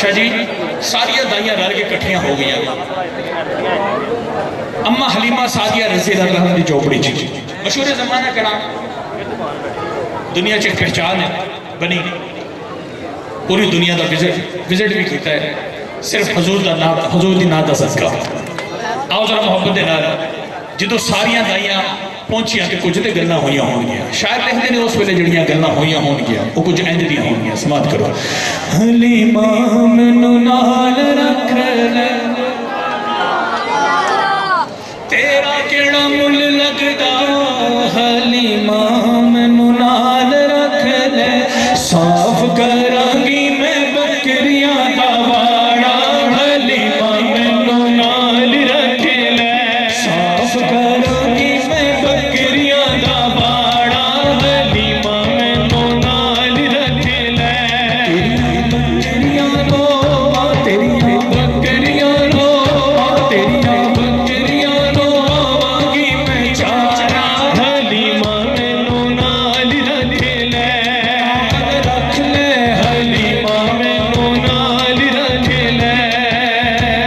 शाह जी सारिया दाइयां रल के कट्ठियां हो गई। अम्मा हलीमा सादिया रज़ी अल्लाह अन्हा की चौपड़ी च मशहूर जमाना करा दुनिया च पहचान है बनी, पूरी दुनिया का विजिट भी किया है, सिर्फ हजूर का नाम, हजूर की नाम का सदका। आओ जरा मुहब्बत के नाल जो सारिया दाइयां पहुंचिया तो कुछ तो गल्लां होइयां होणगियां, शायद लिखते हैं उस वेले जड़ियां गल्लां होइयां होणगियां वो कुछ इंज दियां होणगियां। समात करो। हलीमा मैनू नाल रख ले, तेरा केड़ा मुल लगदा, हलीमा मैनू नाल रख ले, साफ करांगी मैं बकरियां दा वाड़ा, हलीमा मैनू नाल रख ले, साफ करांगी मैं बकरियां दा वाड़ा, हलीमा मैनू नाल रख ले, तेरियां लो तेरियां बकरियां लो, तेरियां बकरियां लो आवांगी मैं चारा, हलीमा मैनू नाल रख ले, हलीमा मैनू नाल रख ले,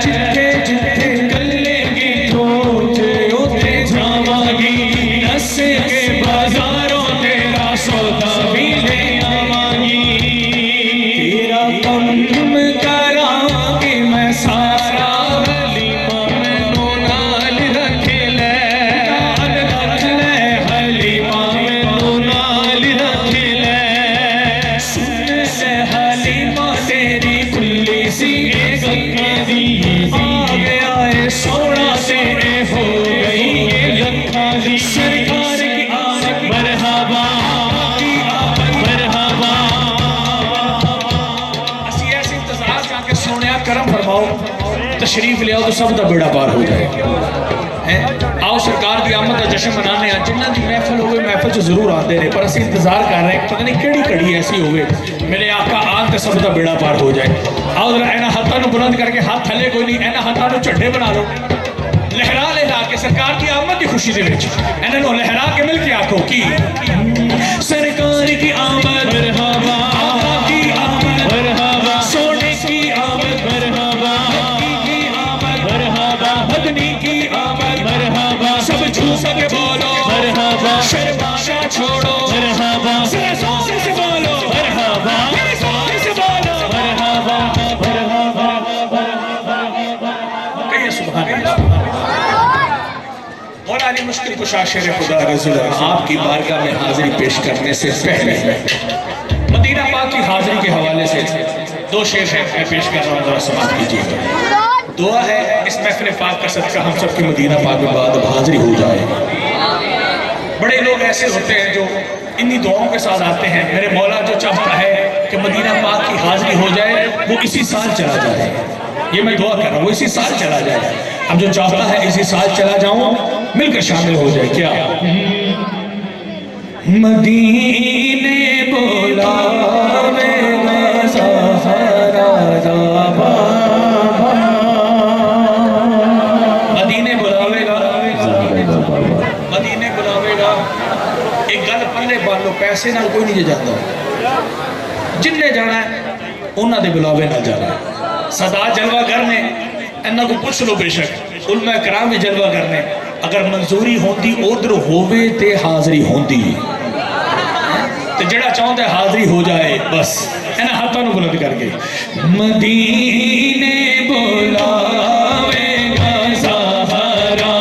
जिथे जिथे गलेंगी रोजे उथे जावांगी, दस के बाजारों तेरा सौदा भी ले आवांगी, तेरा कम करांगी मैं सारा, हलीमा मैनू नाल रख ले, हलीमा मैनू नाल रख ले, सुन ले हलीमा तेरी खुली सी गक्के दी, आ गया है सोना से हो गई ये लखा दी, सरकार की आमद मरहबा की आमद मरहबा। असी ऐसे इंतजार करके सोने करम फरमाओ, तशरीफ ले आओ तो सब का बेड़ा पार हो जाए। आओ सरकार की आमद का जश्न मनाने, जिन्हों की महफिल हो महफिल च जरूर आते रहे, पर असं इंतजार कर रहे हैं पता नहीं किहड़ी घड़ी ऐसी हो मेरे आका आन तो सब का बेड़ा पार हो जाए। आओ जरा इन्होंने हाथों को बुलंद करके, हाथ थले कोई नहीं, इन्होंने हाथों को झंडे बना लो, लहरा लहरा के सरकार की आमद की खुशी के इन्होंने लहरा के मिल के आखो कि सरकार की आमद मरहबा, आका की आमद मरहबा, सोने की आमद मरहबा, की आमद मरहबा, बदनी की आमद मरहबा, सब झूठ के बोलो मरहबा, शर्माना छोड़ो मरहबा, जोर से बोलो मरहबा, जोर से बोलो मरहबा मरहबा मरहबा। कहिए सुभान अल्लाह। मौला अली मुश्किल कुशा शेर खुदा रज़ूल आपकी बारगाह में हाजिरी पेश करने से पहले मदीना पाक की हाजिरी के हवाले से दो शेर है मैं पेश कर रहा हूँ, जरा समाप्त कीजिएगा। दुआ है इस महफिल पाक का सदका हम सबकी मदीना पाक में बाद हाजिरी हो जाए। बड़े लोग ऐसे होते हैं जो इन्हीं दुआओं के साथ आते हैं, मेरे मौला जो चाहता है कि मदीना पाक की हाजिरी हो जाए वो इसी साल चला जाए, ये मैं दुआ कर रहा हूँ, वो इसी साल चला जाए। अब जो चाहता है इसी साल चला जाऊं, मिलकर शामिल हो जाए। क्या मदीने बुलावेगा सहारा बाबा, मदीने बुलावेगा, मदीने बुलावेगा। एक गल पल्ले पालो, पैसे नाल कोई नहीं जाता, जिन्ने जाना है उन्होंने दे बुलावे नाल जाना है। सदा जलवा करने इन्हों को पूछ लो, बेशक उलमा कराम भी जलवा करने, अगर मंजूरी होती उधर होवे ते हाजिरी होती, तो जड़ा चाहता है हाजिरी हो जाए बस इन्हें हाथों को बुलंद करके मदीने बुलावेगा सहारा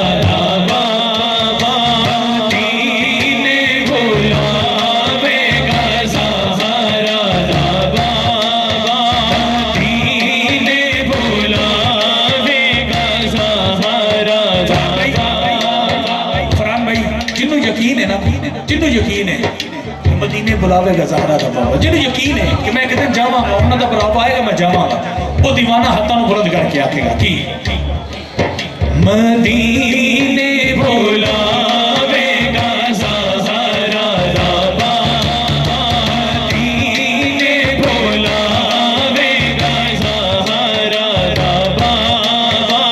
बाबा, मदीने बुलावेगा सहारा बाबा, मदीने बुलावेगा सहारा बाबा। फरहान भाई जिन्हों यकीन है ना, जिन्हों यकीन है मदीने बुलावेगा ज़हरा दा बाबा, जिन्हें यकीन है कि मैं एक दिन जावांगा, उन्होंने दा बुलावा आएगा मैं जावांगा, वो दीवाना हाथों को बुलंद करके आखेगा कि मदीने बुलावेगा ज़हरा दा बाबा, मदीने बुलावेगा ज़हरा दा बाबा,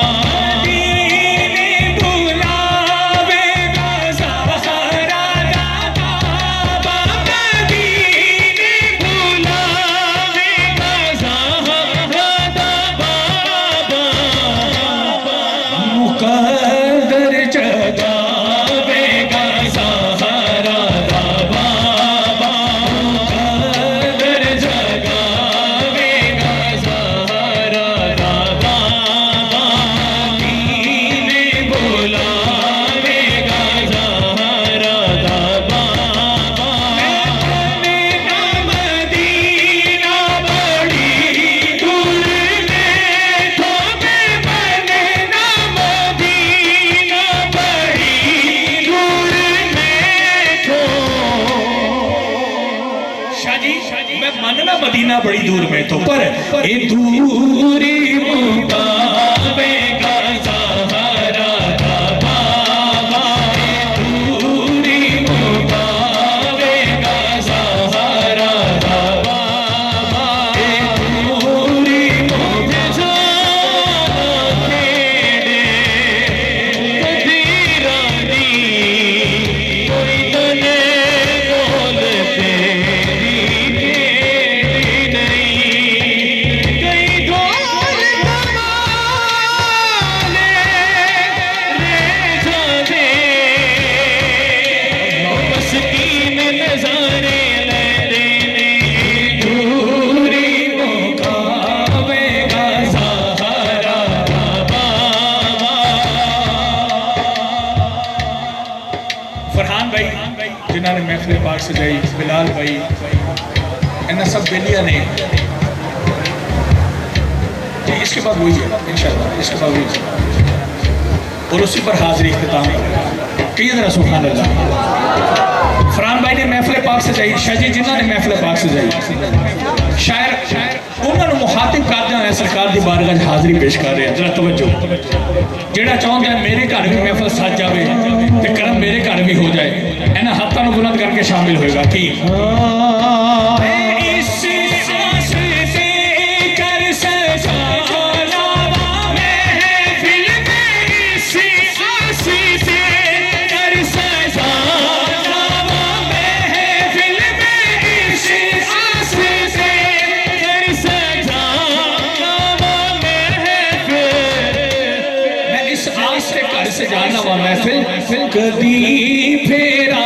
मदीने बुलावेगा ज़हरा दा बाबा, मदीने बुलावेगा ज़हरा बड़ी दूर में तो पर ए दूरी मुकाबे का सहारा था बाबा, दूरी मुकाबे का सहारा था बाबा, दूरी मुझे जिन्होंने महफिल पाक सजाई, बिलाल भाई, इन्हें सब बेलिया ने जी। इसके बाद वही है इंशाअल्लाह, इसके बाद वही और उसी पर हाजिरी इख्तिताम कई तरह सुभान अल्लाह। फरहान भाई ने महफिल पाक सजाई, शाहजी जिन्होंने ने महफिल पाक सजाई, शायर उन्होंने मुखातिब करदे हुए सरकार की बारगाह हाजिरी पेश कर रहे हैं। जरा तवज्जो, जेड़ा चाहता है मेरे घर भी महफिल सज जाए तो करम मेरे घर भी हो जाए, इन्हें हाथों को बुलंद करके शामिल होएगा कि से जाना वा महफिल कदी फेरा